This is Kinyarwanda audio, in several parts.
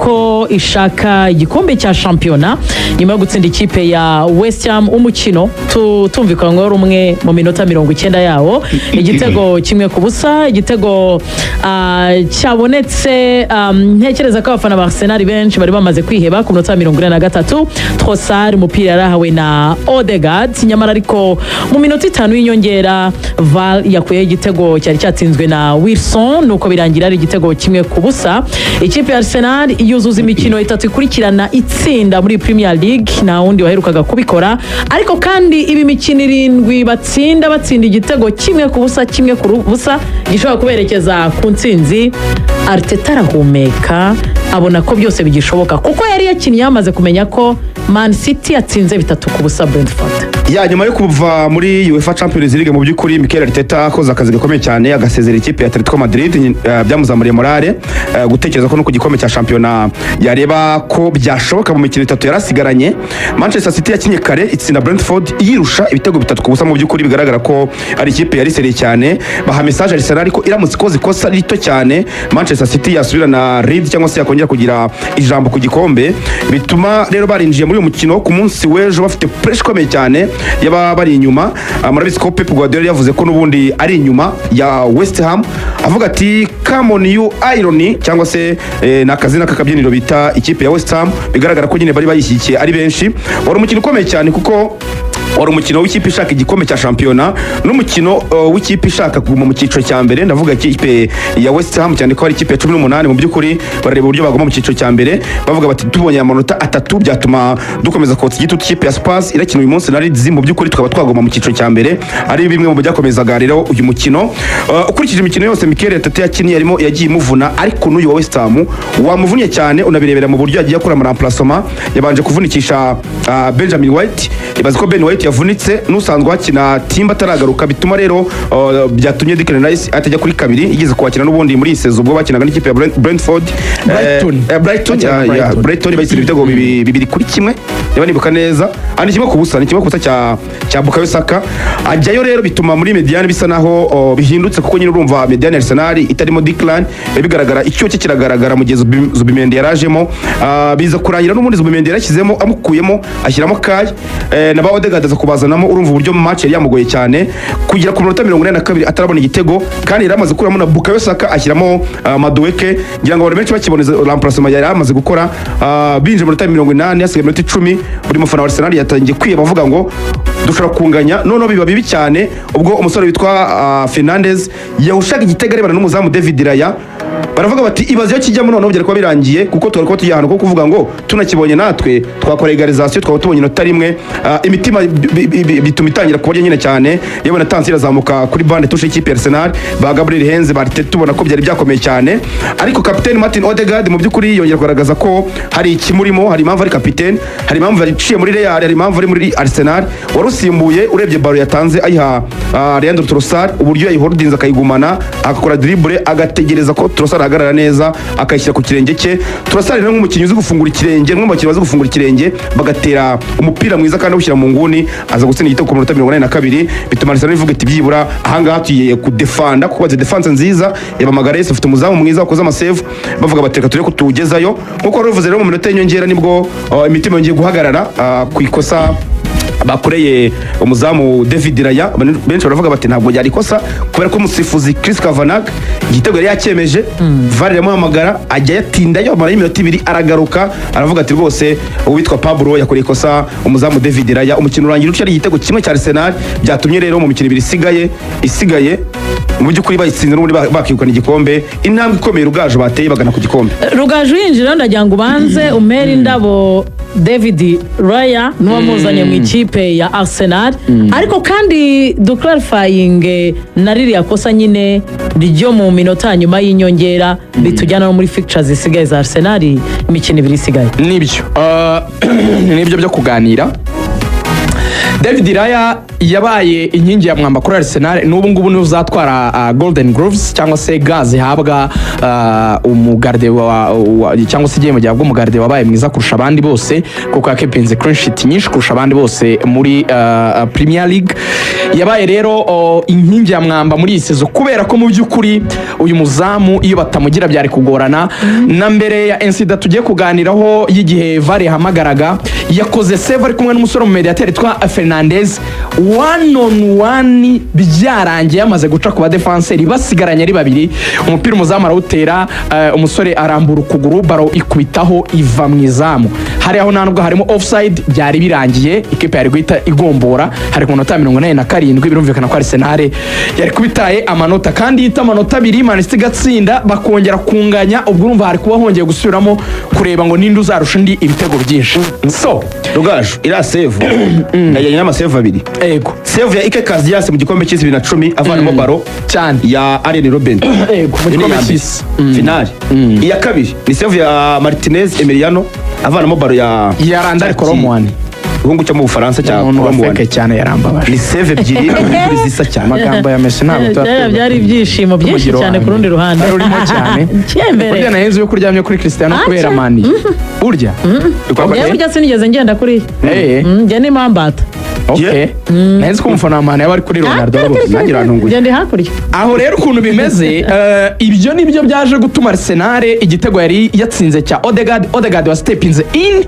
ko ishaka igikombe cya shampiyona nyuma yo gutsinda ikipe ya West Ham umukino tumvikanywe rumwe mu minota 90 yawo igitego 1-0 igitego cyabonetse ntekereza ko abafana ba Arsenal benshi bari bamaze kwiheba ku minota 43 Trossard umupira yarahawe na Odegaard nyamara ariko mu minota 5 y'inyongera Val yakuye igitego cyari cyatsinzwe na Wilson nuko birangira ari igitego 1-0 ikipe ya Arsenal yuzuza imikino 3 ikurikirana itsinda muri Premier League na wundi waherukaga kubikora ariko kandi ibi mikino 7 batsinda igitego 1-0 gishobora kuberekeza ku ntsinzi. Arteta arahumeka abona ko byose bigishoboka kuko yari yakinnye yamaze kumenya ko Man City yatsinze 3-0 Brentford. Nyuma yo kuva muri UEFA Champions League mu by'ukuri Mikel Arteta akoze akazi gakomeye cyane agasezera ikipe ya Atletico Madrid byamuzamuriye morale gutekereza ko no ku gikombe cya shampiyona yareba ko byashoboka mu mikino 3 yarasigaranye. Manchester City yakinnye kare itsinda Brentford yirusha ibitego 3 mu by'ukuri bigaragara ko ari ikipe yari sereye cyane baha message Arsenal ariko iramutse ikosa rito cyane Manchester City yasubira na lead cyangwa se yakongera kugira ijambo ku gikombe bituma rero barinjiye muri uyu mukino ku munsi w'ejo bafite pressure ikomeye cyane yaba bari inyuma. Murabizi ko Pep Guardiola yavuze ko nubundi ari inyuma ya West Ham avuga ati come on you irony cyangwa se nakazina kakabyiniro bita ikipe ya West Ham bigaragara ko nyine bari bayishyikiye ari benshi. Wari umukino ukomeye cyane kuko wari umukino w'ikipe ishaka igikombe cya shampiyona n'umukino w'ikipe ishaka kuguma mu cyiciro cya mbere ndavuga ikipe ya West Ham cyane ko ari ikipe ya 18 mu by'ukuri barareba uburyo bagoma mu cyiciro cya mbere bavuga bati tubonye amanota 3 byatuma dukomeza kotsa igitutu ikipe ya Spurs irakina uyu munsi na Leeds mu by'ukuri tukaba twagoma mu cyiciro cya mbere ari bimwe mu byakomezaga rero uyu mukino. Ukurikije imikino yose Mikel Arteta yakinnye yarimo yagiye muvuna ariko n'uyu wa West Ham wamuvunnye cyane unabirebera mu buryo yagiye akora remplacement yabanje kuvunikisha Benjamin White ibaze ko Ben White yavunitse nusanzwe hakina Timba ataragaruka bituma rero byatumye Declan Rice atajya kuri kabiri igeze kwakina n'ubundi muri sezo ubwo bakinaga n'ikipe ya Brentford Brighton bayisira ibitego 2-1 yaba nibuka neza ani kimwe kubusa cya Bukayo Saka ajyayo rero bituma muri mediane bisa naho bihindutse kuko nyine urumva mediane Arsenal itarimo Declan bigaragara icyo cye kiragaragara mu gihe Zubimendi yarajemo biza kurangira n'ubundi Zubimendi yarashyizemo amukuyemo ashyiramo Kai na ba Odegaard aza kubazanamo urumva uburyo mu match yari yamugoye cyane kugira ku minota 42 atarabona igitego kandi yaramaze kuramo na Bukayo Saka ashyiramo Madueke ngira ngo benshi bakiboneza remplacement yari amaze gukora binje mu minota 80 hasigaye minota 10 buri mufana wa Arsenal yatangiye kwiyeba bavuga ngo dushobora kunganya none biba bibi cyane ubwo umusore witwa Fernandez yawushaga igitego arebana n'umuzamu David Raya baravuga bati ibaze yo kijyamo none byari kuba birangiye kuko twari ko tujyana ko kuvuga ngo tunakibonye natwe twakora egalisation twaba tubonye inota rimwe imitima bituma itangira kubonye nyine cyane yewe na tansi irazamuka kuri bande tushe ikipe Arsenal ba Gabriel Henze bari tubona ko byari byakomeye cyane ariko kapiteni Martin Odegaard mu by'ukuri yongera kugaragaza ko hari ikimurimo hari impamvu ari kapiteni hari impamvu yaciye muri Real hari impamvu ari muri Arsenal warusimbuye urebye baro yatanze ayiha Leandro Trossard uburyo yayiholdinze akayigumana akakora dribble agategereza ko Trossard ahagarara neza akayishyira ku kirenge cye. Trossard rero nk'umukinnyi uzi gufungura ikirenge bazi gufungura ikirenge bagatera umupira mwiza kandi awushyira mu nguni aza gutsinda igitego ku minota 82 bituma Arsenal ivuga iti byibura ahangaha tugiye kudefanda kuko bazi defense nziza yabamagara ufite umuzamu mwiza wakoze amasave bavuga bateka turi kutugezayo nkuko ruvuze rero mu minota y'inyongera nibwo imitima yongeye guhagarara ku ikosa bakoreye umuzamu David Raya benshi baravuga bati ntabwo yari ikosa kubera ko umusifuzi Chris Kavanagh igitego yari yakemeje VAR yamuhamagara ajya yatindayo amara y'iminota 2 aragaruka aravuga ati rwose uwitwa Pablo yakoreye ikosa umuzamu David Raya umukino urangira ucyari igitego kimwe cya Arsenal byatumye rero mu mikino 2 isigaye mu by'ukuri bayitsinze n'ubundi bakikana igikombe intambwe ikomeye Rugaju bateye bagana ku gikombe. Rugaju yinjira ndagira ngo ubanze umera indabo David Raya n'uwamuzanye mu ikipe ya Arsenal ariko kandi clarifying na ririya kosa nyine ryo mu minota nyuma y'inyongera bitujyana no muri fixtures zisigaye za Arsenal imikino 2 isigaye nibyo byo kuganira David Raya yabaye inkingi ya mwamba kuri Arsenal, n'ubu ngubu niwe uzatwara Golden Gloves cyangwa se gaze habwa umugarde cyangwa se igihembo gihabwa umugarde wabaye mwiza kurusha abandi bose, kuko yakepinze clean sheet nyinshi kurusha abandi bose muri Premier League. Yabaye rero inkingi ya mwamba muri iyi sezo, kubera ko mu by'ukuri uyu muzamu iyo batamugira byari kugorana. Na mbere ya insida tugiye kuganiraho y'igihe VAR yahamagaraga, yakoze save ari kumwe n'umusore mu mediateur twa Fernandez, one on one byarangiye yamaze guca ku badefenseri basigaranye ari babiri. Umupira umuzamu arawutera, umusore arambura ukuguru, baro ikubitaho iva mu izamu. Hari aho ntabwo harimo offside, byari birangiye, ikipe yari guhita igombora. Hari ku minota 47 birumvikana ko Arsenal yari kubitaye amanota, kandi yita amanota 2 Man City gatsinda bakongera kunganya. Ubwo urumva hari kuba hongeye gusubiramo kureba ngo ninde uzarusha indi ibitego byinshi. So Rugaju ira save yajyanye n'amasave abiri. Ego Save ya Ike Kazias mu gikombe cy'isi 2010 avanamo baro cyane ya Arjen Robben. Ego mu gikombe cy'isi finale. Iya kabiri ni save ya Martinez Emiliano avanamo baro ya Randal Colomwani, Bungu cyo mu Bufaransa cya Colomwani cyane yarambabaje. Ni save ebyiri kuri zisa cyane. Amagambo ya Messi ntabwo byari ibyishimo byinshi cyane ku rundi ruhande. Urimo cyane. Burya nahenze yo kuryamye kuri Cristiano kubera mani. Burya. Burya sinigeze ngenda kuri. Njye ni Mambata. Okay. Nahenze ko umufana wa mani yaba ari kuri Ronaldo rwose. Nagira ntunguye. Ngende hakurya. Aho rero ukuntu bimeze, ibyo nibyo byaje gutuma Arsenal igitego yari yatsinze cya Odegaard wa stepinze in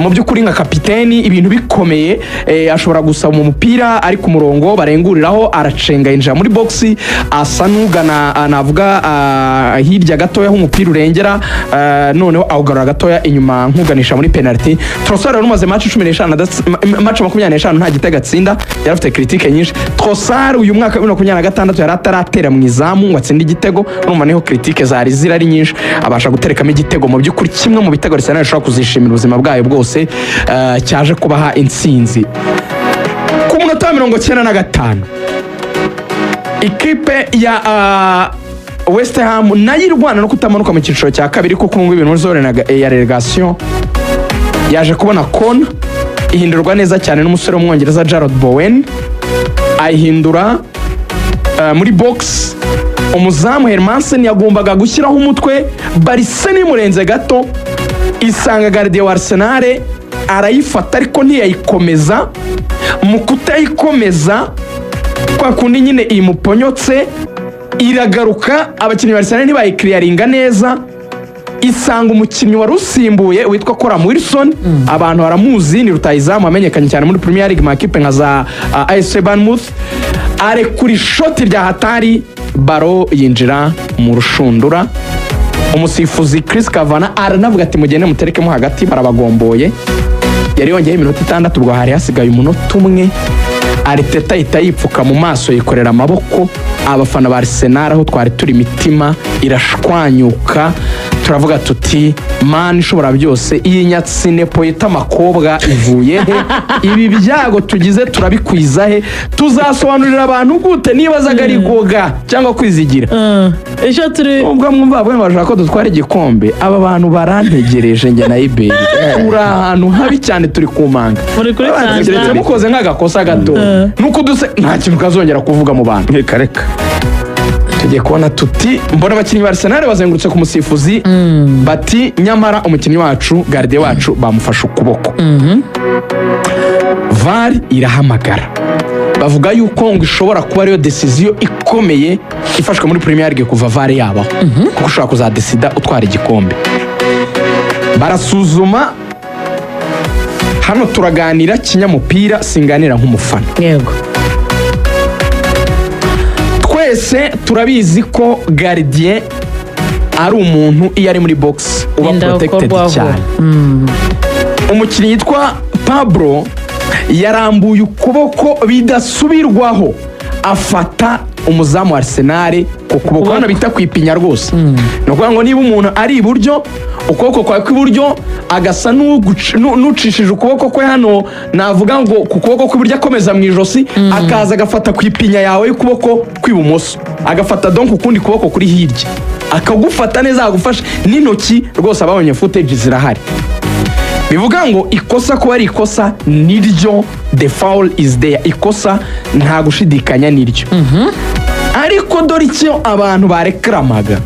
mu by'ukuri nka kapiteni, ibintu bikomeye. Ashobora gusaba mu mupira ari ku murongo barenguriraho, aracenga yinjira muri box, asa n'ugana navuga hirya gatoya aho umupira urengera, noneho awugarura gatoya inyuma nkuganisha muri penalty. Trossard yari umaze match 25 nta gitego atsinda, yari afite critique nyinshi. Trossard uyu mwaka wa 2026 yari ataratera mu izamu ngo atsinde igitego, urumva niho critique zari zirari nyinshi. Abasha guterekamo igitego, mu by'ukuri kimwe mu bitego Arsenal ishobora kuzishimira ubuzima bwayo bwose, cyaje kubaha intsinzi. Ku munota wa 95 ikipe ya West Ham nayo irwana no kutamanuka mu cyiciro cya kabiri, kuko ngo ibintu zone ya relegation yaje kubona kona ihindurwa neza cyane n'umusore w'umwongereza Jarrod Bowen, ayihindura muri box. Umuzamu Hermansen yagombaga gushyiraho umutwe, Bariseni murenze gato, isanga gardien wa Arsenal arayifata ariko ntiyayikomeza. Mu kutayikomeza kwa kundi nyine imuponyotse, iragaruka. Abakinnyi ba Arsenal ntibayikiriyaringa neza, isanga umukinnyi wari usimbuye witwa Coram Wilson. Abantu baramuzi, ni rutayizamu amenyekanye cyane muri Premier League makipe nka za AS Bournemouth. Are kuri shoti rya hatari, baro yinjira mu rushundura. Umusifuzi Chris Kavana aranavuga ati mugende muterekemo hagati, barabagomboye. Yari yongeye iminota 6, ubwo hari hasigaye umunota umwe. Arteta ahita yipfuka mu maso, yikorera amaboko. Abafana ba Arsenal aho twari turi imitima irashwanyuka, turavuga tuti man ishobora byose, iyi nyatsine poeta makobwa ivuye he? Ibi byago tugize turabikwiza he? Tuzasobanurira abantu gute nibazaga ari goga cyangwa kwizigira? Ejo turi ubwo mwumva bwe bashaka ko dutwara igikombe, aba bantu barantegereje nge na Iberi. Uri ahantu habi cyane, turi kumanga. muri kuri Ndetse mukoze nk'agakosa gato, nuko duse nta kintu kazongera kuvuga mu bantu. Kareka tugiye kubona tuti mbona abakinnyi ba Arsenal bazengurutse ku musifuzi, bati nyamara umukinnyi wacu gardien wacu bamufashe ukuboko. VAR irahamagara, bavuga yuko ngo ishobora kuba ariyo decision ikomeye ifashwe muri Premier League kuva VAR yabaho, kuko ushobora kuzadesida utwara igikombe. Barasuzuma hano, turaganira kinyamupira, singanira nk'umufana. yego Twese turabizi ko gardien ari umuntu iyo ari muri box uba protected cyane. Umukinnyi yitwa Pablo yarambuye ukuboko bidasubirwaho, afata umuzamu wa Arsenal ku kuboko, hano bita kwipinya rwose. No kuvuga ngo niba umuntu ari iburyo, ukuboko kwa kw'iburyo agasa n'ucishije ukuboko kwe hano, navuga ngo ku kuboko kw'iburyo akomeza mu ijosi, akaza agafata kwipinya yawe y'ukuboko kw'ibumoso, agafata donc ukundi kuboko kuri hirya, akagufata neza, agufasha n'intoki rwose. Ababonye footage zirahari. bivuga ngo ikosa kuba ari ikosa niryo, the foul is there, ikosa nta gushidikanya niryo. Ariko dore icyo abantu barekramaga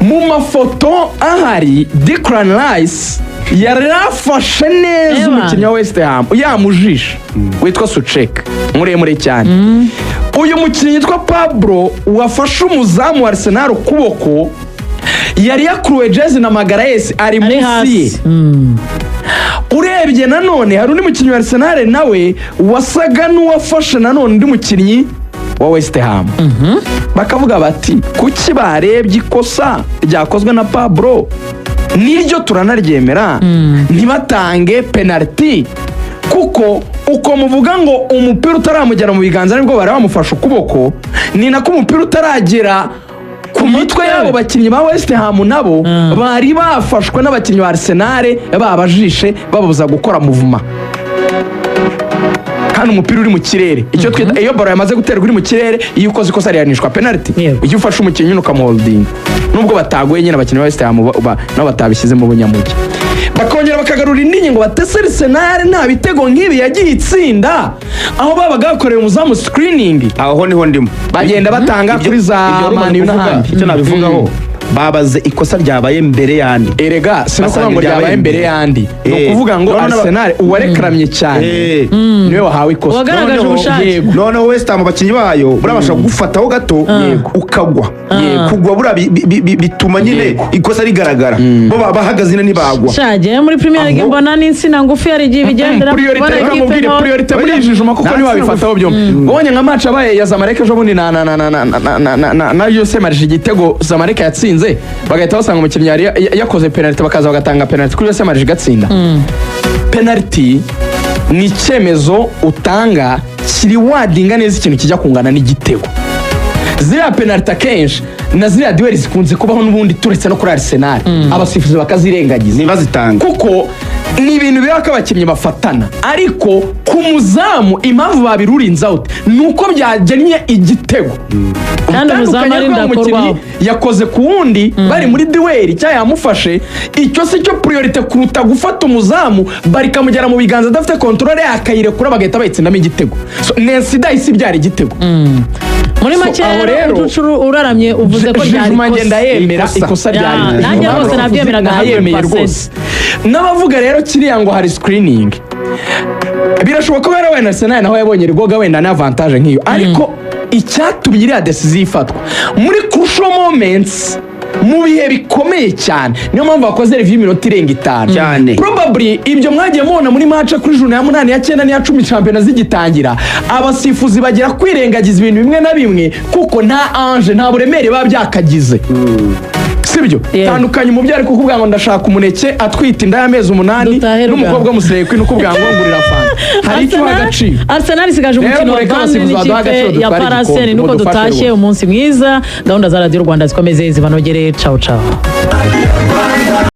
mu mafoto ahari, Declan Rice yari afashe neza umukinnyi wa West Ham yamujisha witwa Suchek muremure cyane. Uyu mukinnyi yitwa Pablo wafashe umuzamu wa Arsenal ukuboko yari yakuruwe jezi na Magalhaes ari munsi ye. Urebye nanone hari undi mukinnyi wa Arsenal nawe wasaga n'uwafashe nanone undi mukinnyi wa West Ham. Bakavuga bati kuki barebye ikosa ryakozwe na Pablo niryo turanaryemera ntibatange penalty, kuko uko muvuga ngo umupira utaramugera mu biganza nibwo bari bamufashe ukuboko, ni nako umupira utaragera ku mitwe y'abo bakinnyi ba West Ham nabo bari bafashwe n'abakinnyi ba Arsenal babajishe bababuza gukora muvuma. Kandi umupira uri mu kirere, icyo twita iyo baro yamaze guterwa uri mu kirere, iyo ukoze ikosa rihanishwa penalty. Iyo ufashe umukinnyi ukamuholding, nubwo batagoye nyine abakinnyi ba West Ham nabo batabishyize mu bunyamugi, bakongera bakagarura indi ngo batese Arsenal nta bitego nk'ibi yagiye itsinda, aho babaga bakoreye umuzamu screening. Aho niho ndimo bagenda batanga kuri za Man United. Icyo nabivugaho babaze ikosa ryabaye mbere yandi. Erega sinakuvuga ngo ryabaye mbere yandi, no kuvuga ngo Arsenal uwarekramye cyane niwe wahawe ikosa, wagaragaje ubushake. Noneho West Ham abakinnyi bayo burabasha gufataho gato ukagwa, kugwa bura bituma nyine ikosa rigaragara, bo bahagaze ntibagwa. Shaje muri Premier League mbona n'insina ngufi yari igiye bigendera priority muri ijijuma kuko ni wabifataho byombi. Ubonye nka match abaye ya Zamalek ejo bundi na Yose marije igitego Zamalek yatsinze, bagahita basanga umukinnyi yari yakoze penalty, bakaza bagatanga penalty kuri Yose marije gatsinda. Penalty ni icyemezo utanga kiri wadinga neza ikintu kijya kungana n'igitego. Ziriya penalty akenshi na ziriya duel zikunze kubaho n'ubundi turetse no kuri Arsenal, abasifuzi bakazirengagiza ntibazitanga kuko ni ibintu biraka abakinnyi bafatana, ariko ku muzamu impamvu babirurinze out nuko byagennye igitego. Kandi umuzamu ari ndakorwa yakoze ku wundi bari muri duel cyangwa yamufashe, icyo si cyo priority kuruta gufata umuzamu barikamugera mu biganza adafite control akayirekura bagahita bayitsindamo igitego. So Nensida isi byari igitego. Muri make rero uraramye uvuze ko ryari ngenda yemera ikosa ryari. Nanjye rwose nabyemeraga yemeye rwose. N'abavuga rero kiriya ngo hari screening, birashoboka ko wenda Arsenal naho yabonye rigoga wenda na avantage nk'iyo, ariko icyatumye iriya decisive ifatwa muri crucial moments mu bihe bikomeye cyane, niyo mpamvu bakoze review iminota irenga 5 cyane. Probably ibyo mwagiye mubona muri match kuri juna ya 8 ya 9 n'iya 10 champions zigitangira, abasifuzi bagira kwirengagiza ibintu bimwe na bimwe kuko nta ange nta buremere babyakagize. Sibyo tandukanye umubyeyi ari kukubwira ngo ndashaka umuneke atwita inda y'amezi 8 n'umukobwa musireye kwino kubwira ngo ngurira fana, hari icyo hagaciro. Arsenal isigaje umukino wa Burnley n'ikipe ya Arsenal. Nuko dutashye umunsi mwiza, gahunda za Radio Rwanda zikomeze zibanogere. Ciao ciao.